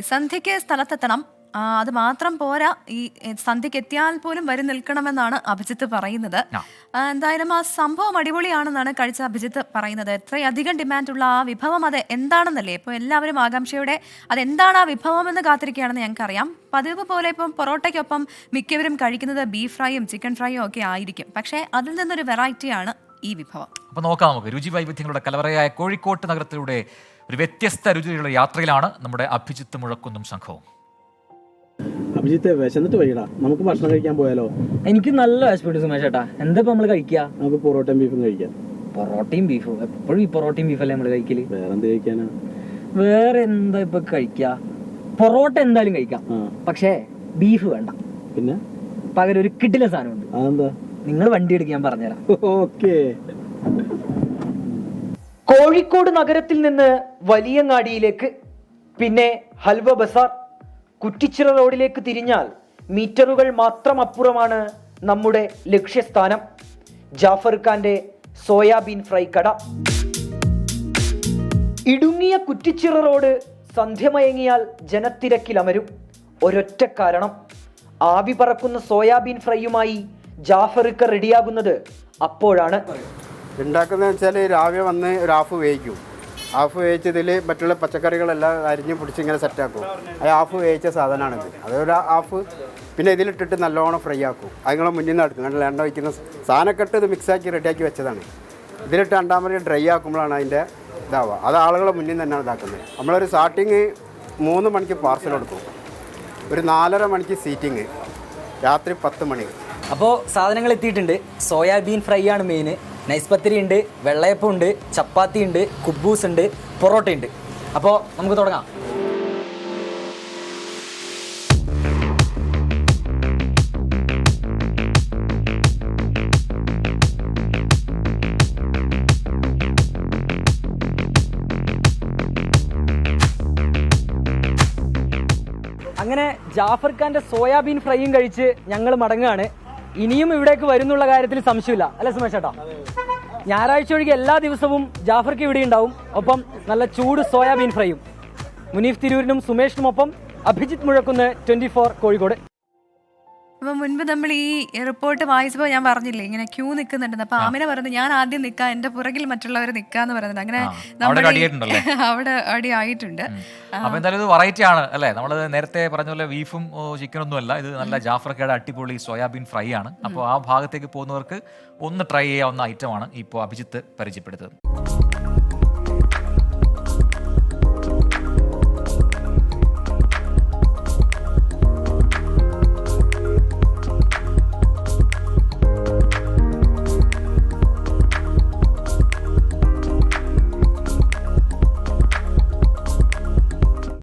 സന്ധ്യയ്ക്ക് സ്ഥലത്തെത്തണം. അത് മാത്രം പോരാ, ഈ സന്ധ്യയ്ക്ക് എത്തിയാൽ പോലും വരി നിൽക്കണമെന്നാണ് അഭിജിത്ത് പറയുന്നത്. എന്തായാലും ആ സംഭവം അടിപൊളിയാണെന്നാണ് കഴിച്ച അഭിജിത്ത് പറയുന്നത്. എത്രയധികം ഡിമാൻഡുള്ള ആ വിഭവം അത് എന്താണെന്നല്ലേ ഇപ്പോൾ എല്ലാവരും ആകാംക്ഷയോടെ അതെന്താണ് ആ വിഭവം എന്ന് കാത്തിരിക്കുകയാണെന്ന് ഞങ്ങൾക്കറിയാം. പതിവ് പോലെ ഇപ്പം പൊറോട്ടയ്ക്കൊപ്പം മിക്കവരും കഴിക്കുന്നത് ബീഫ് ഫ്രൈയും ചിക്കൻ ഫ്രൈയും ഒക്കെ ആയിരിക്കും. പക്ഷേ അതിൽ നിന്നൊരു വെറൈറ്റിയാണ് ഈ വിഭവം. അപ്പോൾ നോക്കാം നമുക്ക്. രുചി വൈവിധ്യങ്ങളുടെ കലവറയായ കോഴിക്കോട്ട് നഗരത്തിലൂടെ ഒരു വ്യത്യസ്ത രുചിയുള്ള യാത്രയിലാണ് നമ്മുടെ അഭിജിത്ത് മുഴക്കുന്നും സംഘവും. അഭിജിത്തെ വിശന്നിട്ട് വൈകിടാ, നമുക്ക് ഭക്ഷണം കഴിക്കാൻ പോയാലോ? എനിക്ക് നല്ല വിശപ്പെട്ടു സുമേഷ് ചേട്ടാ. എന്താ നമ്മള് കഴിക്കുക? നമുക്ക് പൊറോട്ടയും ബീഫും കഴിക്കാം. പൊറോട്ടയും ബീഫും? എപ്പോഴും ഈ പൊറോട്ടയും ബീഫല്ലേ നമ്മള് കഴിക്കല്. വേറെന്ത് കഴിക്കാനാ? വേറെ എന്താ ഇപ്പൊ കഴിക്കുക? പൊറോട്ട എന്തായാലും കഴിക്കാം, പക്ഷേ ബീഫ് വേണ്ട. പിന്നെ പകരം ഒരു കിടില സാധനമുണ്ട്. അതെന്താ? നിങ്ങൾ വണ്ടി എടുക്കാൻ ഞാൻ പറഞ്ഞുതരാം. ഓക്കേ. കോഴിക്കോട് നഗരത്തിൽ നിന്ന് വലിയങ്ങാടിയിലേക്ക്, പിന്നെ ഹൽവ ബസാർ, കുറ്റിച്ചിറ റോഡിലേക്ക് തിരിഞ്ഞാൽ മീറ്ററുകൾ മാത്രം അപ്പുറമാണ് നമ്മുടെ ലക്ഷ്യസ്ഥാനം. ജാഫർ ഖാന്റെ സോയാബീൻ ഫ്രൈ കട. ഇടുങ്ങിയ കുറ്റിച്ചിറ റോഡ് സന്ധ്യമയങ്ങിയാൽ ജനത്തിരക്കിലമരും. ഒരൊറ്റ കാരണം, ആവി പറക്കുന്ന സോയാബീൻ ഫ്രൈയുമായി ജാഫർക്ക് റെഡിയാകുന്നത് അപ്പോഴാണ്. ഉണ്ടാക്കുന്നതെന്ന് വെച്ചാൽ രാവിലെ വന്ന് ഒരു ഹാഫ് വേവിക്കും. ഹാഫ് വേവിച്ചതിൽ മറ്റുള്ള പച്ചക്കറികളെല്ലാം അരിഞ്ഞ് പിടിച്ച് ഇങ്ങനെ സെറ്റാക്കും. അത് ഹാഫ് വേവിച്ച സാധനമാണിത്. അതൊരു ഹാഫ് പിന്നെ ഇതിലിട്ടിട്ട് നല്ലോണം ഫ്രൈ ആക്കും. അതിങ്ങളെ മുന്നിൽ നിന്ന് എടുക്കും. കാരണം എണ്ണ വയ്ക്കുന്ന സാധനമൊക്കെ ഇട്ട് ഇത് മിക്സാക്കി റെഡിയാക്കി വെച്ചതാണ്. ഇതിലിട്ട് രണ്ടാമത് ഡ്രൈ ആക്കുമ്പോഴാണ് അതിൻ്റെ ഇതാവുക. അത് ആളുകളെ മുന്നിൽ നിന്ന് തന്നെയാണ് ഇതാക്കുന്നത്. നമ്മളൊരു സ്റ്റാർട്ടിങ് 3 മണിക്ക് പാർസൽ കൊടുക്കും, ഒരു 4:30 മണിക്ക് സീറ്റിങ്, രാത്രി 10 മണി. അപ്പോൾ സാധനങ്ങൾ എത്തിയിട്ടുണ്ട്. സോയാബീൻ ഫ്രൈ ആണ് മെയിൻ. നൈസ് പത്തിരി ഉണ്ട്, വെള്ളയപ്പം ഉണ്ട്, ചപ്പാത്തി ഉണ്ട്, കുബൂസ് ഉണ്ട്, പൊറോട്ട ഉണ്ട്. അപ്പോൾ നമുക്ക് തുടങ്ങാം. അങ്ങനെ ജാഫർ ഖാന്റെ സോയാബീൻ ഫ്രൈയും കഴിച്ച് ഞങ്ങൾ മടങ്ങുകയാണ്. ഇനിയും ഇവിടേക്ക് വരുന്നുള്ള കാര്യത്തിൽ സംശയമില്ല, അല്ലേ സുമേഷ് ചേട്ടാ? ഞായറാഴ്ച ഒഴികെ എല്ലാ ദിവസവും ജാഫർക്ക് ഇവിടെ ഉണ്ടാവും. ഒപ്പം നല്ല ചൂട് സോയാബീൻ ഫ്രൈയും. മുനീഫ് തിരൂരിനും സുമേഷിനുമൊപ്പം അഭിജിത്ത് മുഴക്കുന്ന്, 24 കോഴിക്കോട്. അപ്പൊ മുൻപ് നമ്മൾ ഈ റിപ്പോർട്ട് വായിച്ചപ്പോൾ ഞാൻ പറഞ്ഞില്ലേ ഇങ്ങനെ ക്യൂ നിൽക്കുന്നുണ്ടെന്ന്. അപ്പൊ ആമിന പറയുന്നത് ഞാൻ ആദ്യം നിൽക്കാം, എന്റെ പുറകിൽ മറ്റുള്ളവർ നിൽക്കാന്ന് പറയുന്നത്. അങ്ങനെ അവിടെ അടി ആയിട്ടുണ്ട്. അപ്പൊ എന്തായാലും ഇത് വെറൈറ്റി ആണ് അല്ലേ? നമ്മൾ നേരത്തെ പറഞ്ഞ പോലെ ബീഫും ചിക്കനൊന്നും അല്ല, ഇത് നല്ല ജാഫർക്കയുടെ അടിപൊളി സോയാബീൻ ഫ്രൈ ആണ്. അപ്പോൾ ആ ഭാഗത്തേക്ക് പോകുന്നവർക്ക് ഒന്ന് ട്രൈ ചെയ്യാവുന്ന ഐറ്റമാണ് ഇപ്പോൾ അഭിജിത്ത് പരിചയപ്പെടുത്തത്.